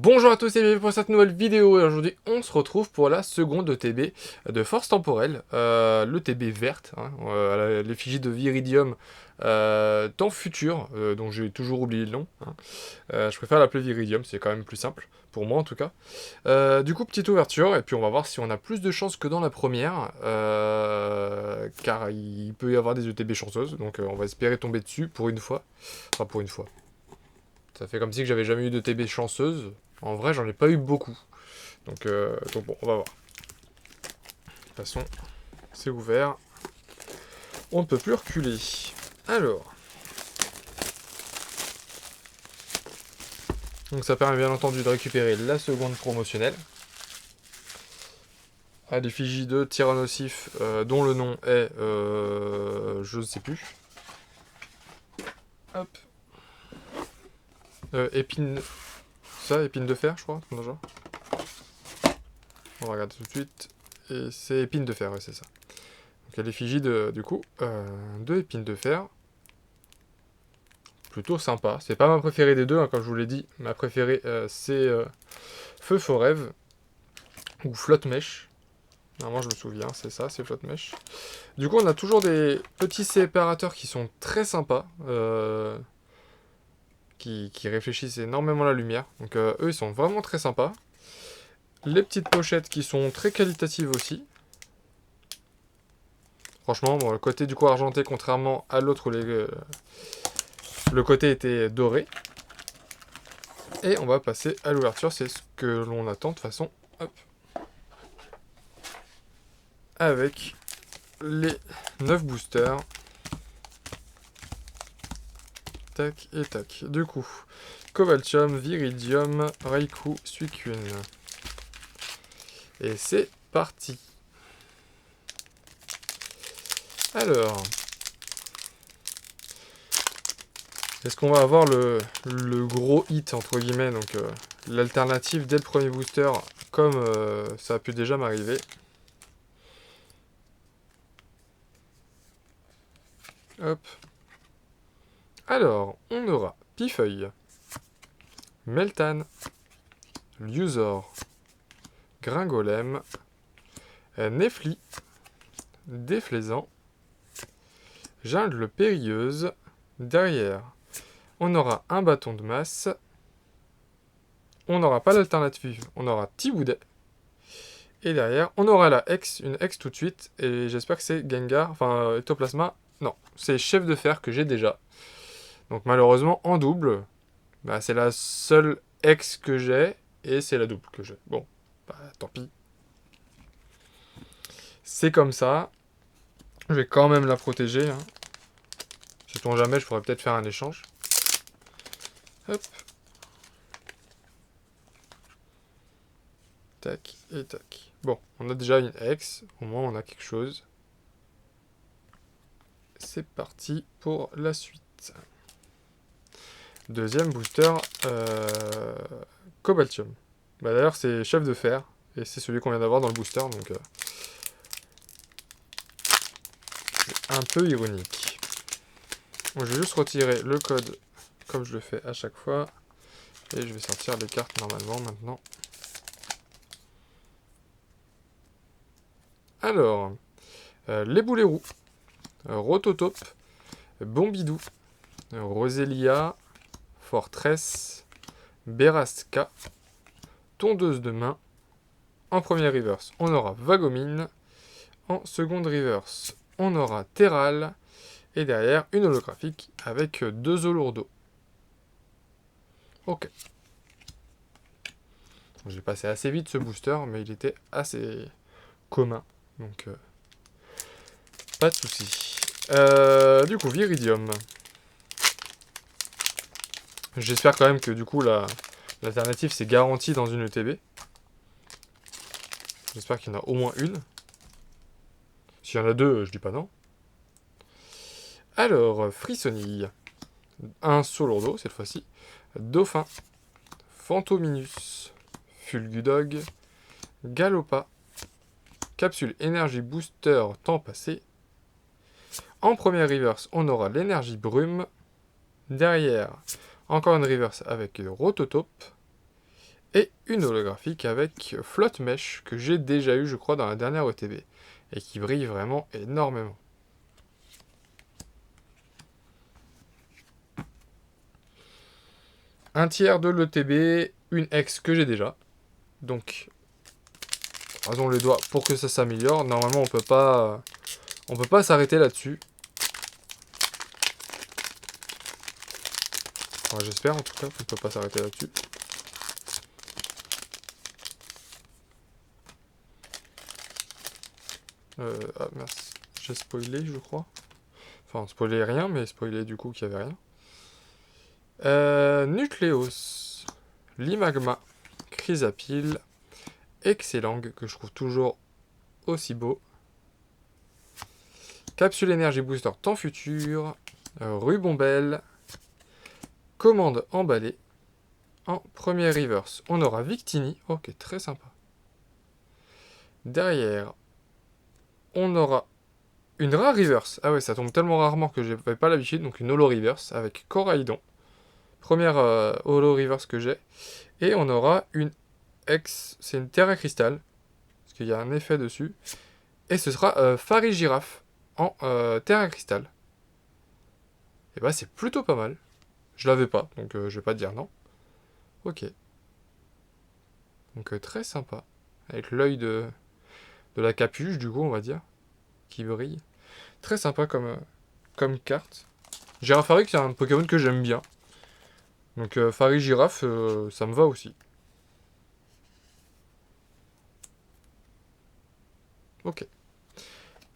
Bonjour à tous et bienvenue pour cette nouvelle vidéo. Et aujourd'hui, on se retrouve pour la seconde ETB de Force Temporelle, l'ETB verte, hein, à l'effigie de Viridium, temps futur, dont j'ai toujours oublié le nom. Hein. Je préfère l'appeler Viridium, c'est quand même plus simple, pour moi en tout cas. Du coup, petite ouverture, et puis on va voir si on a plus de chance que dans la première, car il peut y avoir des ETB chanceuses, donc on va espérer tomber dessus pour une fois. Enfin, pour une fois. Ça fait comme si que j'avais jamais eu de TB chanceuse. En vrai, j'en ai pas eu beaucoup. Donc bon, on va voir. De toute façon, c'est ouvert. On ne peut plus reculer. Alors. Donc ça permet bien entendu de récupérer la seconde promotionnelle. À l'effigie de Tyrannosif, dont le nom est... je ne sais plus. Hop. Épine... Ça, épine de fer, je crois. Dans le genre. On va regarder tout de suite. Et c'est épine de fer, ouais, c'est ça. Donc à l'effigie du coup, deux épines de fer. Plutôt sympa. C'est pas ma préférée des deux, hein, comme je vous l'ai dit. Ma préférée, c'est Feu Forève ou Flotte Mèche. Normalement, je me souviens, c'est ça, c'est Flotte Mèche. Du coup, on a toujours des petits séparateurs qui sont très sympas, qui réfléchissent énormément la lumière. Donc, eux, ils sont vraiment très sympas. Les petites pochettes qui sont très qualitatives aussi. Franchement, bon, le côté du coup argenté, contrairement à l'autre où le côté était doré. Et on va passer à l'ouverture, c'est ce que l'on attend de toute façon. Hop. Avec les 9 boosters. Tac et tac. Du coup, Cobaltium, Viridium, Raikou, Suicune. Et c'est parti. Alors, est-ce qu'on va avoir le gros hit, entre guillemets, donc l'alternative dès le premier booster, comme ça a pu déjà m'arriver. Hop. Alors, on aura Pifeuille, Meltan, Liuzor, Gringolem, Nefli, Déflaisant, Jungle Périlleuse. Derrière, on aura un bâton de masse. On n'aura pas l'alternative, on aura Tiboudet. Et derrière, on aura la Hex, une Hex tout de suite. Et j'espère que c'est Gengar, enfin Ectoplasma. Non, c'est Chef de Fer que j'ai déjà. Donc malheureusement, en double, bah, c'est la seule Hex que j'ai. Et c'est la double que j'ai. Bon, bah tant pis. C'est comme ça. Je vais quand même la protéger. Hein. Sait-on jamais, je pourrais peut-être faire un échange. Hop. Tac et tac. Bon, on a déjà une Hex. Au moins, on a quelque chose. C'est parti pour la suite. Deuxième booster, Cobaltium. Bah, d'ailleurs, c'est Chef de Fer. Et c'est celui qu'on vient d'avoir dans le booster. Donc, c'est un peu ironique. Bon, je vais juste retirer le code comme je le fais à chaque fois. Et je vais sortir les cartes normalement maintenant. Alors, les boulets roux, Rototope, Bombidou, Roselia, Fortress, Beraska, Tondeuse de main. En première reverse, on aura Vagomine. En seconde reverse, on aura Terral. Et derrière, une holographique avec 2 Olourdeaux. Ok. J'ai passé assez vite ce booster, mais il était assez commun. Donc, pas de soucis. Du coup, Viridium. J'espère quand même que du coup, l'alternative, c'est garanti dans une ETB. J'espère qu'il y en a au moins une. S'il y en a deux, je dis pas non. Alors, Frissonille. Un Solourdo, cette fois-ci. Dauphin. Fantominus. Fulgudog. Galopa. Capsule énergie booster temps passé. En première reverse, on aura l'énergie brume. Derrière, encore une reverse avec Rototope. une holographique avec Flotte Mèche, que j'ai déjà eu, je crois, dans la dernière ETB, et qui brille vraiment énormément. Un tiers de l'ETB, une X que j'ai déjà. Donc, croisons les doigts pour que ça s'améliore. Normalement, on peut pas s'arrêter là-dessus. Enfin, j'espère en tout cas qu'on peut pas s'arrêter là-dessus. Ah mince, j'ai spoilé, je crois. Enfin, spoilé rien, mais spoilé du coup qu'il y avait rien. Nucleos, Limagma, Chrysapile, Excellang, que je trouve toujours aussi beau. Capsule énergie booster temps futur, Rubombelle, commande emballée. En premier reverse, on aura Victini, ok, très sympa. Derrière, on aura une rare reverse. Ah ouais, ça tombe tellement rarement que j'avais pas l'habitude, donc une holo reverse avec Coraidon. Première holo reverse que j'ai. Et on aura une c'est une Terra Cristal, parce qu'il y a un effet dessus. Et ce sera Farigiraf en Terra Cristal. Et bah c'est plutôt pas mal. Je l'avais pas, donc je vais pas dire non. Ok. Donc très sympa. Avec l'œil de la capuche, du coup, on va dire, qui brille. Très sympa comme carte. Girafarig, c'est un Pokémon que j'aime bien. Donc Farigiraf, ça me va aussi. Ok.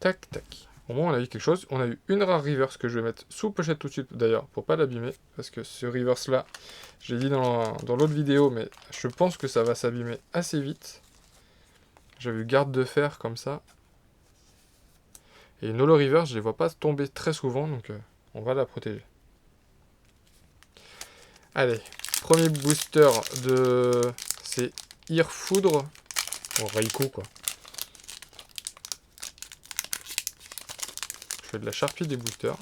Tac, tac. Au moins, on a eu quelque chose. On a eu une rare reverse que je vais mettre sous pochette tout de suite, d'ailleurs, pour pas l'abîmer. Parce que ce reverse-là, j'ai dit dans l'autre vidéo, mais je pense que ça va s'abîmer assez vite. J'avais eu garde de fer comme ça. Et une holo reverse, je les vois pas tomber très souvent, donc on va la protéger. Allez, premier booster de... C'est Irfoudre. Oh, Raikou, quoi. Je fais de la charpie des boosters.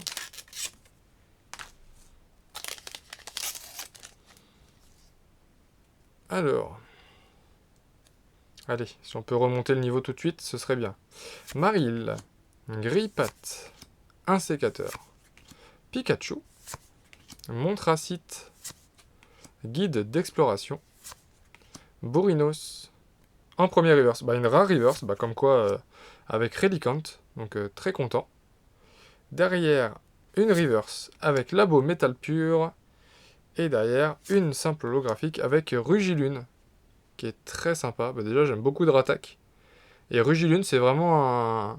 Alors... Allez, si on peut remonter le niveau tout de suite, ce serait bien. Marill, Grippat, un sécateur, Pikachu, Montracite, guide d'exploration, Bourrinos, en premier reverse, une rare reverse, comme quoi avec Relicanth, donc très content. Derrière, une reverse avec Labo Métal Pur, et derrière, une simple holographique avec Rugilune, qui est très sympa. Déjà, j'aime beaucoup Dratak. Et Rugilune, c'est vraiment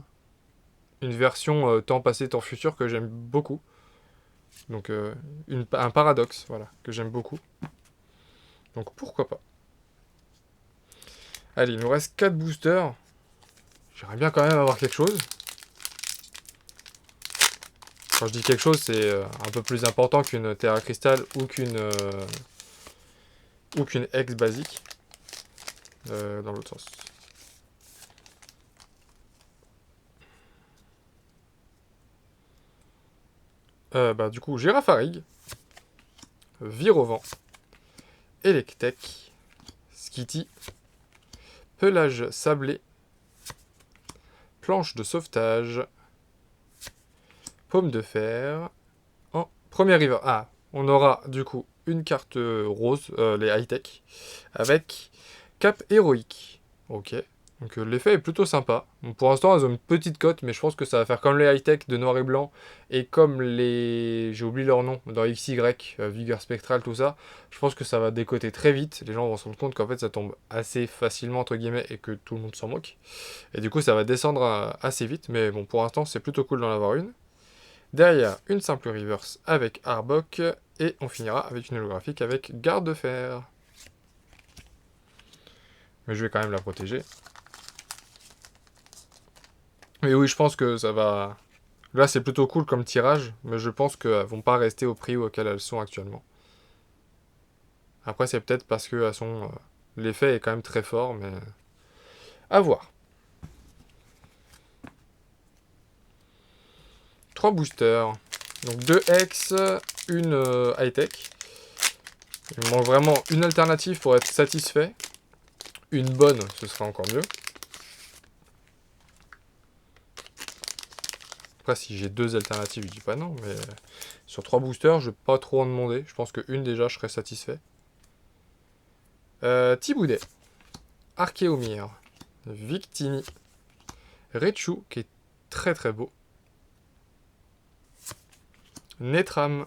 une version temps passé, temps futur que j'aime beaucoup. Donc, un paradoxe, voilà, que j'aime beaucoup. Donc, pourquoi pas. Allez, il nous reste 4 boosters. J'aimerais bien quand même avoir quelque chose. Quand je dis quelque chose, c'est un peu plus important qu'une Terra Crystal ou qu'une X basique. Dans l'autre sens. Du coup, Girafarig, Virovent, Electek, Skitty, Pelage sablé, Planche de sauvetage, Paume de fer, en premier river. Ah, on aura du coup une carte rose, les high-tech, avec Cap héroïque. Ok. Donc l'effet est plutôt sympa. Donc, pour l'instant, elles ont une petite cote, mais je pense que ça va faire comme les high-tech de noir et blanc, et comme les... J'ai oublié leur nom, dans XY, Vigueur spectrale, tout ça. Je pense que ça va décoter très vite. Les gens vont se rendre compte qu'en fait, ça tombe assez facilement, entre guillemets, et que tout le monde s'en moque. Et du coup, ça va descendre assez vite, mais bon, pour l'instant, c'est plutôt cool d'en avoir une. Derrière, une simple reverse avec Arbok, et on finira avec une holographique avec Garde de fer. Mais je vais quand même la protéger. Mais oui, je pense que ça va... Là, c'est plutôt cool comme tirage, mais je pense qu'elles vont pas rester au prix auquel elles sont actuellement. Après, c'est peut-être parce que elles sont... L'effet est quand même très fort, mais... À voir. 3 boosters. Donc 2 X, une high-tech. Il me manque vraiment une alternative pour être satisfait. une bonne, ce sera encore mieux. Après, si j'ai 2 alternatives, je dis pas non, mais sur 3 boosters, je vais pas trop en demander. Je pense qu'une déjà, je serais satisfait. Thiboudet, Archéomir, Victini, Raichu, qui est très très beau. Netram,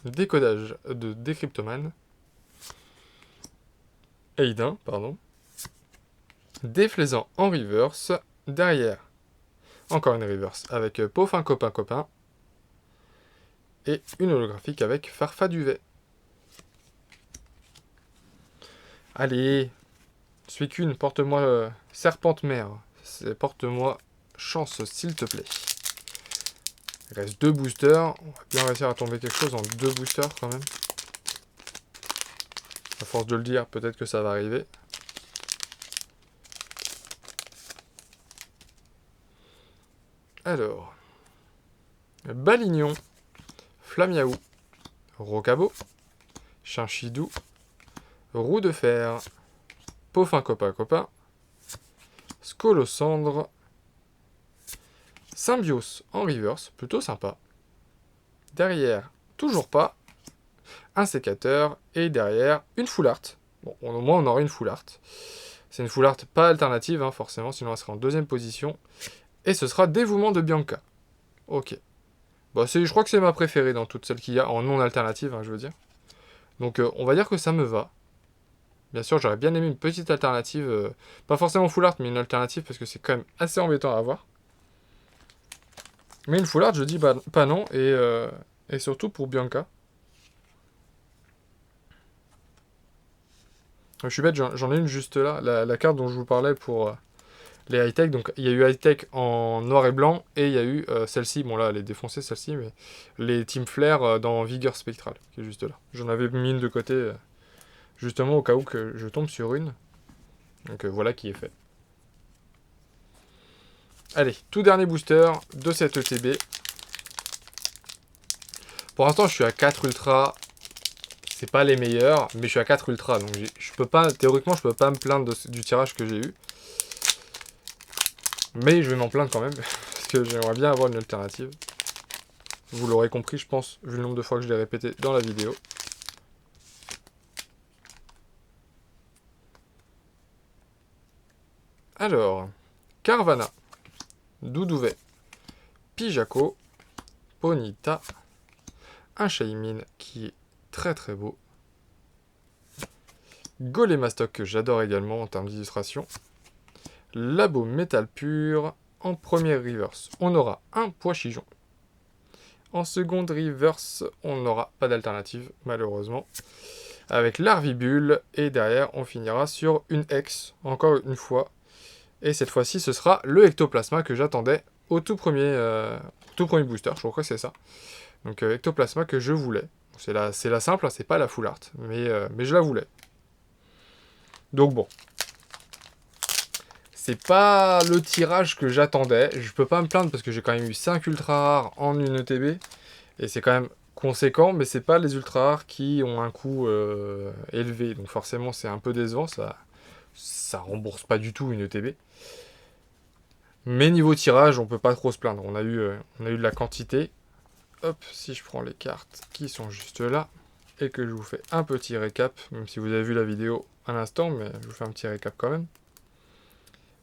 Décodage de Décryptoman. Aidin, pardon. Déflaisant en reverse. Derrière, encore une reverse avec Peaufin Copain Copain. Et une holographique avec Farfaduvet. Allez, Suicune, porte-moi Serpente Mère. Porte-moi chance, s'il te plaît. Il reste 2 boosters. On va bien réussir à tomber quelque chose en 2 boosters quand même. À force de le dire, peut-être que ça va arriver. Alors, Balignon, Flamiaou, Rocabo, Chinchidou, Roue de Fer, Peaufin Copain Copain, Scolosandre, Symbios en reverse, plutôt sympa. Derrière, toujours pas, un sécateur, et derrière, une full art. Bon, au moins on aura une full art. C'est une full art pas alternative, hein, forcément, sinon elle sera en 2e position. Et ce sera Dévouement de Bianca. Ok. Bah, je crois que c'est ma préférée dans toutes celles qu'il y a, en non alternative, hein, je veux dire. Donc on va dire que ça me va. Bien sûr, j'aurais bien aimé une petite alternative, pas forcément full art, mais une alternative, parce que c'est quand même assez embêtant à avoir. Mais une full art, je dis bah, pas non, et surtout pour Bianca. Je suis bête, j'en ai une juste là, la carte dont je vous parlais pour les high-tech. Donc il y a eu high-tech en noir et blanc, et il y a eu celle-ci, bon là elle est défoncée celle-ci, mais les Team Flare dans Vigueur Spectrale, qui est juste là. J'en avais mis une de côté, justement au cas où que je tombe sur une. Donc voilà qui est fait. Allez, tout dernier booster de cette ETB. Pour l'instant, je suis à 4 ultra. C'est pas les meilleurs, mais je suis à 4 ultra. Donc je peux pas, théoriquement, je peux pas me plaindre du tirage que j'ai eu. Mais je vais m'en plaindre quand même, parce que j'aimerais bien avoir une alternative. Vous l'aurez compris, je pense, vu le nombre de fois que je l'ai répété dans la vidéo. Alors, Carvana, Doudouvet, Pijaco, Ponita, un Shaymin qui est très très beau, Golémastoc que j'adore également en termes d'illustration, Labo Métal Pur, en première reverse, on aura un Poichijon. En seconde reverse, on n'aura pas d'alternative, malheureusement, avec l'Arvibule, et derrière, on finira sur une Hex, encore une fois. Et cette fois-ci, ce sera le Ectoplasma que j'attendais au tout premier booster, je crois que c'est ça. Donc Ectoplasma que je voulais. C'est la simple, hein, c'est pas la full art, mais je la voulais. Donc bon. C'est pas le tirage que j'attendais. Je peux pas me plaindre parce que j'ai quand même eu 5 ultra rares en une ETB. Et c'est quand même conséquent, mais c'est pas les ultra rares qui ont un coût élevé. Donc forcément, c'est un peu décevant. Ça rembourse pas du tout une ETB. Mais niveau tirage, on peut pas trop se plaindre. On a eu de la quantité. Hop, si je prends les cartes qui sont juste là, et que je vous fais un petit récap, même si vous avez vu la vidéo à l'instant, mais je vous fais un petit récap quand même.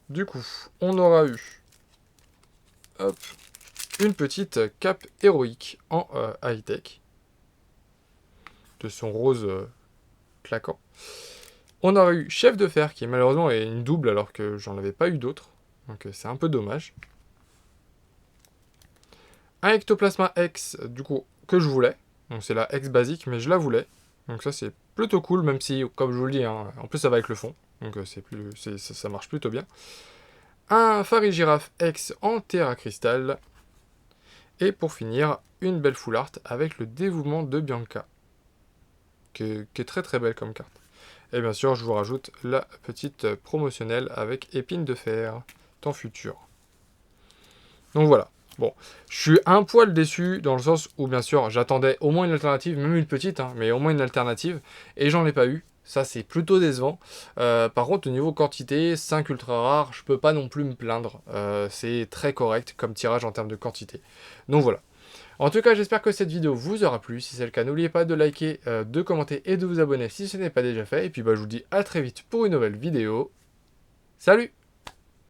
Du coup, on aura eu hop, une petite cape héroïque en high-tech, de son rose claquant. On aura eu Chef de Fer, qui malheureusement est une double, alors que j'en avais pas eu d'autres, donc c'est un peu dommage. Un Ectoplasma X, du coup, que je voulais. Donc c'est la X basique, mais je la voulais. Donc ça c'est plutôt cool, même si, comme je vous le dis, hein, en plus ça va avec le fond. Donc ça marche plutôt bien. Un Farigiraf X en terre à cristal. Et pour finir, une belle full art avec le dévouement de Bianca. Qui est très très belle comme carte. Et bien sûr, je vous rajoute la petite promotionnelle avec épine de fer, temps futur. Donc voilà. Bon, je suis un poil déçu dans le sens où, bien sûr, j'attendais au moins une alternative, même une petite, hein, mais au moins une alternative, et j'en ai pas eu. Ça, c'est plutôt décevant. Par contre, au niveau quantité, 5 ultra rares, je peux pas non plus me plaindre. C'est très correct comme tirage en termes de quantité. Donc voilà. En tout cas, j'espère que cette vidéo vous aura plu. Si c'est le cas, n'oubliez pas de liker, de commenter et de vous abonner si ce n'est pas déjà fait. Et puis, bah, je vous dis à très vite pour une nouvelle vidéo. Salut!